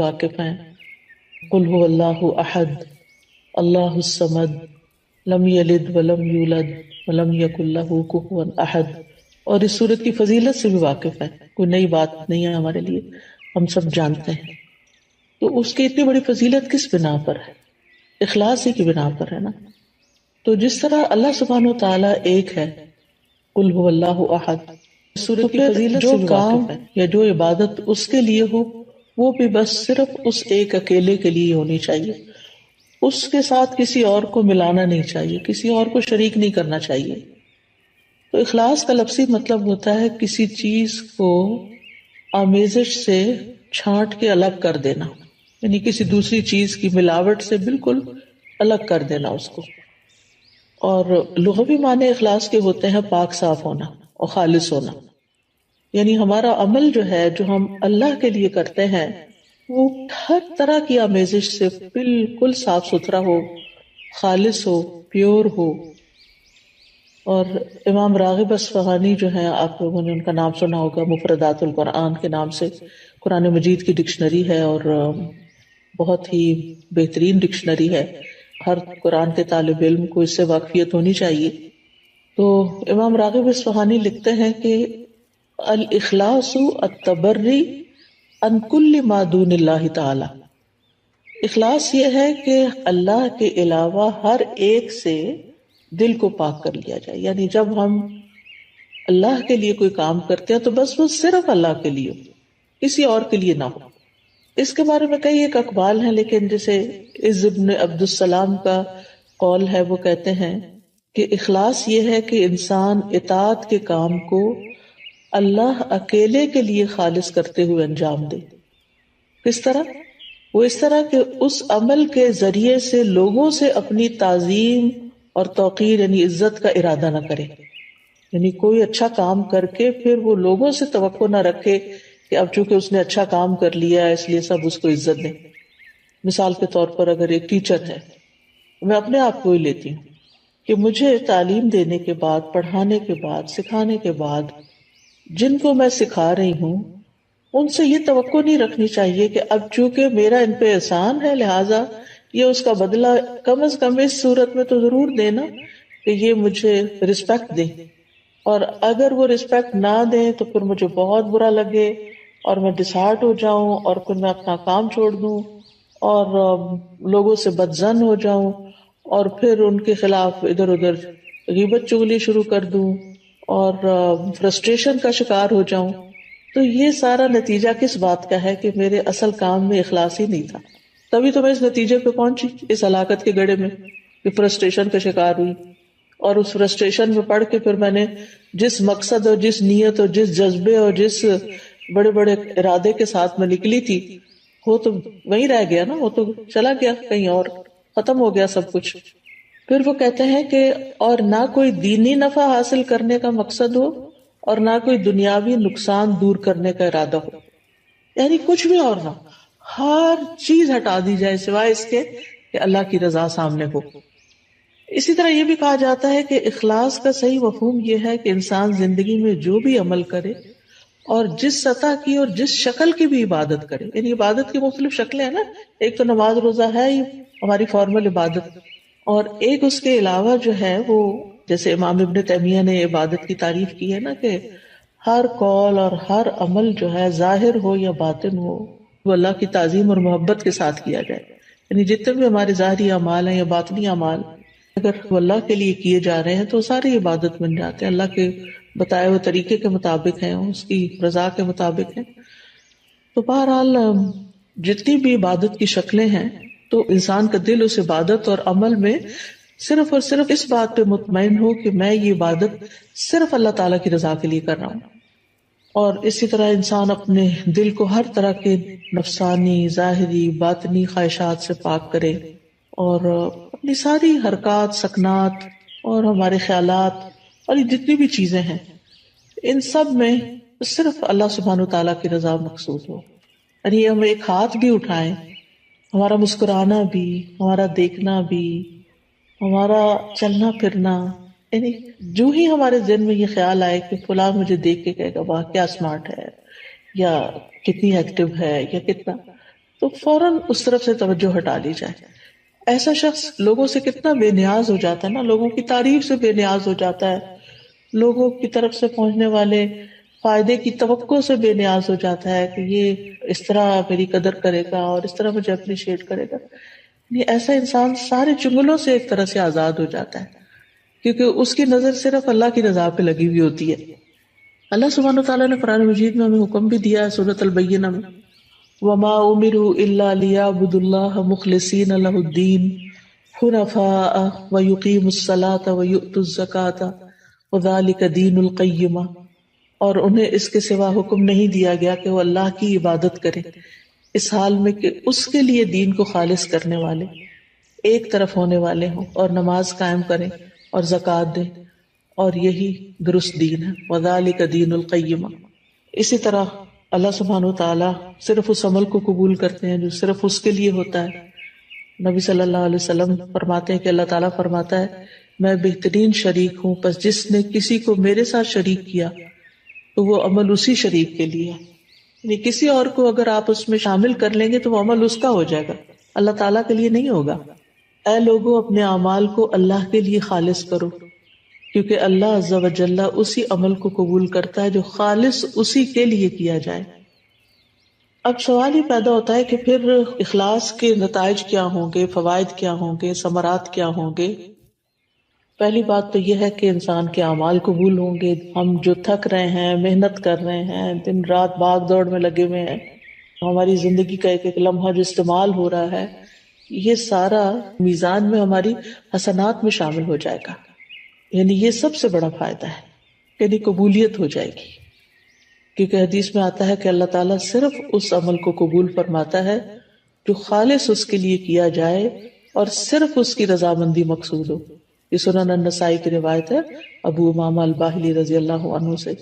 واقف ہیں. قل هو اللہ احد اللہ الصمد لم یلد ولم یولد ولم یکن لہ کفوا احد. اور اس صورت کی فضیلت سے بھی واقف ہے. کوئی نئی بات نہیں ہے ہمارے لیے، ہم سب جانتے ہیں. تو اس کی اتنی بڑی فضیلت کس بنا پر ہے؟ اخلاص ہی کی بنا پر ہے نا. تو جس طرح اللہ سبحانہ و تعالیٰ ایک ہے، قل هو اللہ احد، سورت کی فضیلت سے بھی واقف ہے، یا جو عبادت اس کے لیے ہو وہ بھی بس صرف اس ایک اکیلے کے لیے ہونی چاہیے. اس کے ساتھ کسی اور کو ملانا نہیں چاہیے، کسی اور کو شریک نہیں کرنا چاہیے. تو اخلاص کا لفظی مطلب ہوتا ہے کسی چیز کو آمیزش سے چھانٹ کے الگ کر دینا، یعنی کسی دوسری چیز کی ملاوٹ سے بالکل الگ کر دینا اس کو. اور لغوی معنی اخلاص کے ہوتے ہیں پاک صاف ہونا اور خالص ہونا. یعنی ہمارا عمل جو ہے، جو ہم اللہ کے لیے کرتے ہیں، وہ ہر طرح کی آمیزش سے بالکل صاف ستھرا ہو، خالص ہو، پیور ہو. اور امام راغب اصفہانی جو ہیں، آپ لوگوں نے ان کا نام سنا ہوگا، مفردات القرآن کے نام سے قرآن مجید کی ڈکشنری ہے، اور بہت ہی بہترین ڈکشنری ہے. ہر قرآن کے طالب علم کو اس سے واقفیت ہونی چاہیے. تو امام راغب اصفہانی لکھتے ہیں کہ الاخلاص التبری عن کل ما دون اللہ تعالی. اخلاص یہ ہے کہ اللہ کے علاوہ ہر ایک سے دل کو پاک کر لیا جائے. یعنی جب ہم اللہ کے لیے کوئی کام کرتے ہیں تو بس وہ صرف اللہ کے لیے ہو، کسی اور کے لیے نہ ہو. اس کے بارے میں کئی ایک اقوال ہیں، لیکن جیسے عز ابن عبد السلام کا قول ہے، وہ کہتے ہیں کہ اخلاص یہ ہے کہ انسان اطاعت کے کام کو اللہ اکیلے کے لیے خالص کرتے ہوئے انجام دے. کس طرح؟ وہ اس طرح کہ اس عمل کے ذریعے سے لوگوں سے اپنی تعظیم اور توقیر یعنی عزت کا ارادہ نہ کرے. یعنی کوئی اچھا کام کر کے پھر وہ لوگوں سے توقع نہ رکھے کہ اب چونکہ اس نے اچھا کام کر لیا اس لیے سب اس کو عزت دیں. مثال کے طور پر اگر ایک ٹیچر ہے، میں اپنے آپ کو ہی لیتی ہوں کہ مجھے تعلیم دینے کے بعد، پڑھانے کے بعد، سکھانے کے بعد جن کو میں سکھا رہی ہوں ان سے یہ توقع نہیں رکھنی چاہیے کہ اب چونکہ میرا ان پہ احسان ہے لہٰذا یہ اس کا بدلہ کم از کم اس صورت میں تو ضرور دینا کہ یہ مجھے رسپیکٹ دیں. اور اگر وہ رسپیکٹ نہ دیں تو پھر مجھے بہت برا لگے اور میں ڈسہارٹ ہو جاؤں اور پھر میں اپنا کام چھوڑ دوں اور لوگوں سے بدظن ہو جاؤں اور پھر ان کے خلاف ادھر ادھر غیبت چغلی شروع کر دوں اور فرسٹریشن کا شکار ہو جاؤں. تو یہ سارا نتیجہ کس بات کا ہے کہ میرے اصل کام میں اخلاص ہی نہیں تھا. تبھی تو میں اس نتیجے پہ پہنچی، اس ہلاکت کے گڑھے میں کہ فرسٹریشن کا شکار ہوئی. اور اس فرسٹریشن میں پڑھ کے پھر میں نے جس مقصد اور جس نیت اور جس جذبے اور جس بڑے بڑے ارادے کے ساتھ میں نکلی تھی وہ تو وہیں رہ گیا نا، وہ تو چلا گیا کہیں اور، ختم ہو گیا سب کچھ. پھر وہ کہتے ہیں کہ اور نہ کوئی دینی نفع حاصل کرنے کا مقصد ہو اور نہ کوئی دنیاوی نقصان دور کرنے کا ارادہ ہو. یعنی کچھ بھی اور نہ، ہر چیز ہٹا دی جائے سوائے اس کے کہ اللہ کی رضا سامنے ہو. اسی طرح یہ بھی کہا جاتا ہے کہ اخلاص کا صحیح مفہوم یہ ہے کہ انسان زندگی میں جو بھی عمل کرے اور جس سطح کی اور جس شکل کی بھی عبادت کرے. یعنی عبادت کی مختلف شکلیں ہیں نا، ایک تو نماز روزہ ہے ہی ہماری فارمل عبادت، اور ایک اس کے علاوہ جو ہے وہ جیسے امام ابن تیمیہ نے عبادت کی تعریف کی ہے نا کہ ہر قول اور ہر عمل جو ہے ظاہر ہو یا باطن ہو وہ اللہ کی تعظیم اور محبت کے ساتھ کیا جائے. یعنی جتنے بھی ہمارے ظاہری اعمال ہیں یا باطنی اعمال اگر وہ اللہ کے لیے کیے جا رہے ہیں تو ساری عبادت بن جاتے ہیں، اللہ کے بتائے ہوئے طریقے کے مطابق ہیں، اس کی رضا کے مطابق ہیں. تو بہرحال جتنی بھی عبادت کی شکلیں ہیں تو انسان کا دل اس عبادت اور عمل میں صرف اور صرف اس بات پہ مطمئن ہو کہ میں یہ عبادت صرف اللہ تعالیٰ کی رضا کے لیے کر رہا ہوں. اور اسی طرح انسان اپنے دل کو ہر طرح کے نفسانی، ظاہری، باطنی خواہشات سے پاک کرے اور اپنی ساری حرکات، سکنات اور ہمارے خیالات اور یہ جتنی بھی چیزیں ہیں ان سب میں صرف اللہ سبحانہ وتعالیٰ کی رضا مقصود ہو. یعنی ہم ایک ہاتھ بھی اٹھائیں، ہمارا مسکرانا بھی، ہمارا دیکھنا بھی، ہمارا چلنا پھرنا، یعنی جو ہی ہمارے ذہن میں یہ خیال آئے کہ فلاں مجھے دیکھ کے کہے گا واہ کیا اسمارٹ ہے یا کتنی ایکٹیو ہے یا کتنا، تو فوراً اس طرف سے توجہ ہٹا لی جائے. ایسا شخص لوگوں سے کتنا بے نیاز ہو جاتا ہے نا، لوگوں کی تعریف سے بے نیاز ہو جاتا ہے، لوگوں کی طرف سے پہنچنے والے فائدے کی توقع سے بے نیاز ہو جاتا ہے کہ یہ اس طرح میری قدر کرے گا اور اس طرح مجھے اپریشیٹ کرے گا. یہ ایسا انسان سارے چنگلوں سے ایک طرح سے آزاد ہو جاتا ہے، کیونکہ اس کی نظر صرف اللہ کی رضا پہ لگی ہوئی ہوتی ہے. اللہ سبحانہ وتعالیٰ نے قرآن مجید میں ہمیں حکم بھی دیا ہے سورۃ البینہ میں، وما امروا الا ليعبدوا الله مخلصين له الدين حنفاء ويقيموا الصلاة ويؤتوا الزكاة وذلك دين القیمہ، اور انہیں اس کے سوا حکم نہیں دیا گیا کہ وہ اللہ کی عبادت کریں اس حال میں کہ اس کے لیے دین کو خالص کرنے والے، ایک طرف ہونے والے ہوں، اور نماز قائم کریں اور زکوٰۃ دیں، اور یہی درست دین ہے. وذلك دین القیمہ. اسی طرح اللہ سبحانہ وتعالیٰ صرف اس عمل کو قبول کرتے ہیں جو صرف اس کے لیے ہوتا ہے. نبی صلی اللہ علیہ وسلم فرماتے ہیں کہ اللہ تعالیٰ فرماتا ہے میں بہترین شریک ہوں، پس جس نے کسی کو میرے ساتھ شریک کیا تو وہ عمل اسی شریک کے لیے ہے. یعنی کسی اور کو اگر آپ اس میں شامل کر لیں گے تو وہ عمل اس کا ہو جائے گا، اللہ تعالیٰ کے لیے نہیں ہوگا. اے لوگوں اپنے اعمال کو اللہ کے لیے خالص کرو، کیونکہ اللہ عز و جل اسی عمل کو قبول کرتا ہے جو خالص اسی کے لیے کیا جائے. اب سوال یہ پیدا ہوتا ہے کہ پھر اخلاص کے نتائج کیا ہوں گے، فوائد کیا ہوں گے، ثمرات کیا ہوں گے؟ پہلی بات تو یہ ہے کہ انسان کے اعمال قبول ہوں گے. ہم جو تھک رہے ہیں، محنت کر رہے ہیں، دن رات بھاگ دوڑ میں لگے ہوئے ہیں، ہماری زندگی کا ایک ایک لمحہ جو استعمال ہو رہا ہے، یہ سارا میزان میں ہماری حسنات میں شامل ہو جائے گا. یعنی یہ سب سے بڑا فائدہ ہے، یعنی قبولیت ہو جائے گی. کیونکہ حدیث میں آتا ہے کہ اللہ تعالیٰ صرف اس عمل کو قبول فرماتا ہے جو خالص اس کے لیے کیا جائے اور صرف اس کی رضامندی مقصود ہو. یہ سنن النسائی کی روایت ہے ابو امامہ الباہلی رضی اللہ عنہ سے.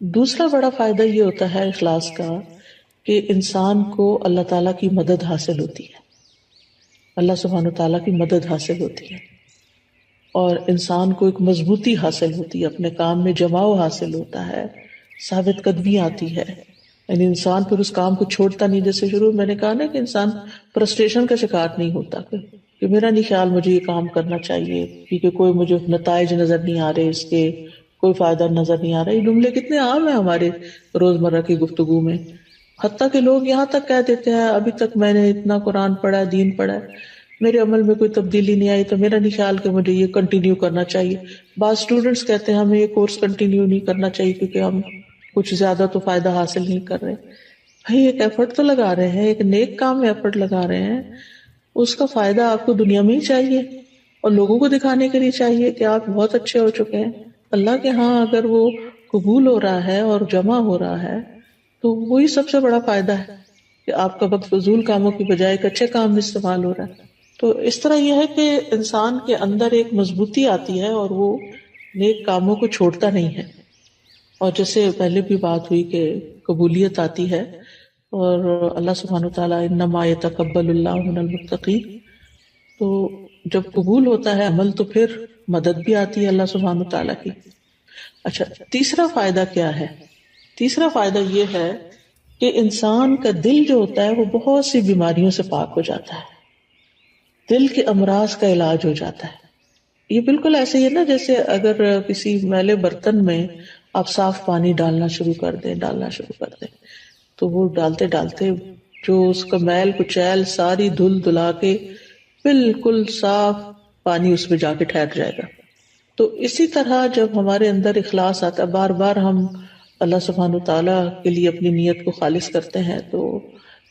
دوسرا بڑا فائدہ یہ ہوتا ہے اخلاص کا کہ انسان کو اللہ تعالیٰ کی مدد حاصل ہوتی ہے، اللہ سبحانہ تعالیٰ کی مدد حاصل ہوتی ہے، اور انسان کو ایک مضبوطی حاصل ہوتی ہے، اپنے کام میں جماؤ حاصل ہوتا ہے، ثابت قدمی آتی ہے. یعنی انسان پھر اس کام کو چھوڑتا نہیں. جیسے شروع میں نے کہا نا کہ انسان فرسٹریشن کا شکار نہیں ہوتا کہ میرا نہیں خیال مجھے یہ کام کرنا چاہیے کیونکہ کوئی مجھے نتائج نظر نہیں آ رہے، اس کے کوئی فائدہ نظر نہیں آ رہا. یہ جملے کتنے عام ہیں ہمارے روزمرہ کی گفتگو میں، حتیٰ کہ لوگ یہاں تک کہہ دیتے ہیں ابھی تک میں نے اتنا قرآن پڑھا ہے، دین پڑھا ہے، میرے عمل میں کوئی تبدیلی نہیں آئی تو میرا نہیں خیال کہ مجھے یہ کنٹینیو کرنا چاہیے. بعض اسٹوڈینٹس کہتے ہیں ہمیں یہ کورس کنٹینیو نہیں کرنا چاہیے کیونکہ ہم کچھ زیادہ تو فائدہ حاصل نہیں کر رہے. بھائی ایک ایفرٹ تو لگا رہے ہیں، ایک نیک کام میں ایفرٹ لگا رہے ہیں، اس کا فائدہ آپ کو دنیا میں ہی چاہیے اور لوگوں کو دکھانے کے لیے چاہیے کہ آپ بہت اچھے ہو چکے ہیں. اللہ کے ہاں اگر وہ قبول ہو رہا ہے اور جمع ہو رہا ہے تو وہی سب سے بڑا فائدہ ہے کہ آپ کا وقت فضول کاموں کی بجائے ایک اچھے کام میں استعمال ہو رہا ہے. تو اس طرح یہ ہے کہ انسان کے اندر ایک مضبوطی آتی ہے اور وہ نیک کاموں کو چھوڑتا نہیں ہے. اور جیسے پہلے بھی بات ہوئی کہ قبولیت آتی ہے اور اللہ سبحانہ وتعالیٰ انما یتقبل اللہ من المتقین، تو جب قبول ہوتا ہے عمل تو پھر مدد بھی آتی ہے اللہ سبحانہ وتعالیٰ کی. اچھا، تیسرا فائدہ کیا ہے؟ تیسرا فائدہ یہ ہے کہ انسان کا دل جو ہوتا ہے وہ بہت سی بیماریوں سے پاک ہو جاتا ہے، دل کے امراض کا علاج ہو جاتا ہے. یہ بالکل ایسے ہی ہے نا جیسے اگر کسی میلے برتن میں آپ صاف پانی ڈالنا شروع کر دیں تو وہ ڈالتے ڈالتے جو اس کا میل کچیل ساری دھل دلا کے بالکل صاف پانی اس میں جا کے ٹھہر جائے گا. تو اسی طرح جب ہمارے اندر اخلاص آتا ہے، بار بار ہم اللہ سبحانہ وتعالیٰ کے لیے اپنی نیت کو خالص کرتے ہیں تو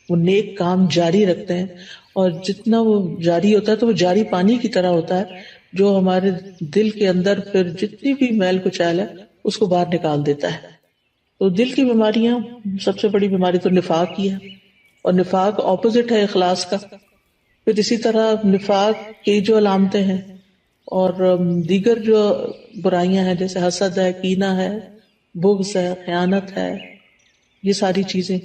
وہ نیک کام جاری رکھتے ہیں، اور جتنا وہ جاری ہوتا ہے تو وہ جاری پانی کی طرح ہوتا ہے جو ہمارے دل کے اندر پھر جتنی بھی میل کچیل ہے اس کو باہر نکال دیتا ہے. تو دل کی بیماریاں، سب سے بڑی بیماری تو نفاق ہی ہے، اور نفاق اپوزٹ ہے اخلاص کا. پھر اسی طرح نفاق کی جو علامتیں ہیں اور دیگر جو برائیاں ہیں جیسے حسد ہے، کینہ ہے، بغض ہے، خیانت ہے، یہ ساری چیزیں.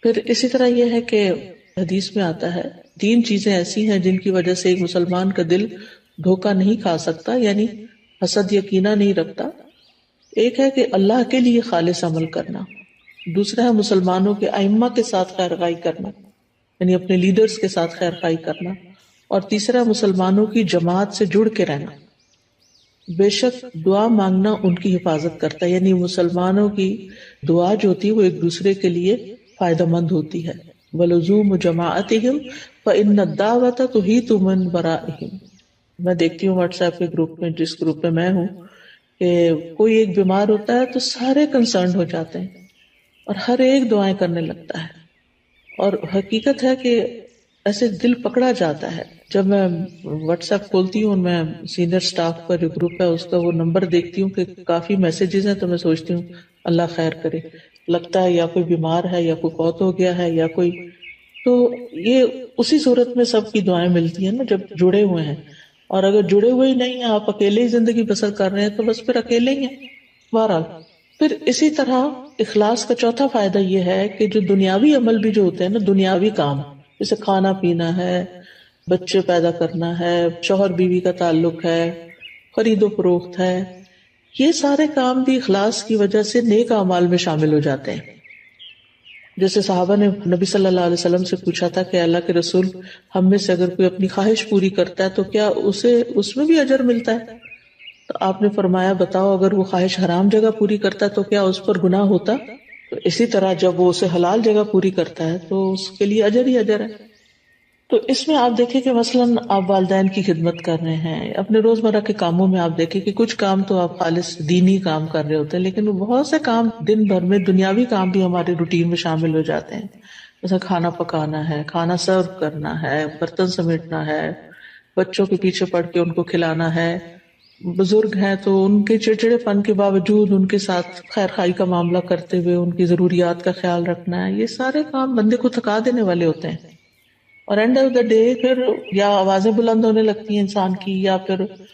پھر اسی طرح یہ ہے کہ حدیث میں آتا ہے 3 چیزیں ایسی ہیں جن کی وجہ سے ایک مسلمان کا دل دھوکہ نہیں کھا سکتا، یعنی حسد یا کینہ نہیں رکھتا. ایک ہے کہ اللہ کے لیے خالص عمل کرنا، دوسرا ہے مسلمانوں کے ائمہ کے ساتھ خیر خواہی کرنا، یعنی اپنے لیڈرز کے ساتھ خیر خواہی کرنا، اور تیسرا مسلمانوں کی جماعت سے جڑ کے رہنا۔ بے شک دعا مانگنا ان کی حفاظت کرتا ہے، یعنی مسلمانوں کی دعا جو ہوتی ہے وہ ایک دوسرے کے لیے فائدہ مند ہوتی ہے۔ وَلُزُومُ جَمَاعَتِهِمْ فَإِنَّ الدَّعْوَةَ تُحِيطُ مِنْ وَرَائِهِمْ۔ میں دیکھتی ہوں واٹس ایپ کے گروپ میں، جس گروپ میں میں ہوں، کہ کوئی ایک بیمار ہوتا ہے تو سارے کنسرنڈ ہو جاتے ہیں اور ہر ایک دعائیں کرنے لگتا ہے، اور حقیقت ہے کہ ایسے دل پکڑا جاتا ہے۔ جب میں واٹس ایپ کھولتی ہوں، میں سینئر سٹاف کا جو گروپ ہے اس کا وہ نمبر دیکھتی ہوں کہ کافی میسیجز ہیں، تو میں سوچتی ہوں اللہ خیر کرے، لگتا ہے یا کوئی بیمار ہے یا کوئی فوت ہو گیا ہے یا کوئی، تو یہ اسی صورت میں سب کی دعائیں ملتی ہیں نا جب جڑے ہوئے ہیں، اور اگر جڑے ہوئے ہی نہیں ہیں، آپ اکیلے ہی زندگی بسر کر رہے ہیں تو بس پھر اکیلے ہی ہیں بہرحال۔ پھر اسی طرح اخلاص کا چوتھا فائدہ یہ ہے کہ جو دنیاوی عمل بھی جو ہوتے ہیں نا، دنیاوی کام جیسے کھانا پینا ہے، بچے پیدا کرنا ہے، شوہر بیوی کا تعلق ہے، خرید و فروخت ہے، یہ سارے کام بھی اخلاص کی وجہ سے نیک اعمال میں شامل ہو جاتے ہیں۔ جیسے صحابہ نے نبی صلی اللہ علیہ وسلم سے پوچھا تھا کہ اللہ کے رسول، ہم میں سے اگر کوئی اپنی خواہش پوری کرتا ہے تو کیا اسے اس میں بھی اجر ملتا ہے؟ تو آپ نے فرمایا بتاؤ، اگر وہ خواہش حرام جگہ پوری کرتا ہے تو کیا اس پر گناہ ہوتا؟ تو اسی طرح جب وہ اسے حلال جگہ پوری کرتا ہے تو اس کے لیے اجر ہی اجر ہے۔ تو اس میں آپ دیکھیں کہ مثلاً آپ والدین کی خدمت کر رہے ہیں، اپنے روزمرہ کے کاموں میں آپ دیکھیں کہ کچھ کام تو آپ خالص دینی کام کر رہے ہوتے ہیں، لیکن بہت سے کام دن بھر میں دنیاوی کام بھی ہمارے روٹین میں شامل ہو جاتے ہیں، جیسے کھانا پکانا ہے، کھانا سرو کرنا ہے، برتن سمیٹنا ہے، بچوں کے پیچھے پڑ کے ان کو کھلانا ہے، بزرگ ہیں تو ان کے چڑچڑے پن کے باوجود ان کے ساتھ خیر خائی کا معاملہ کرتے ہوئے ان کی ضروریات کا خیال رکھنا ہے، یہ سارے کام بندے کو تھکا دینے والے ہوتے ہیں، اور اینڈ آف دا ڈے پھر یا آوازیں بلند ہونے لگتی ہیں انسان کی، یا پھر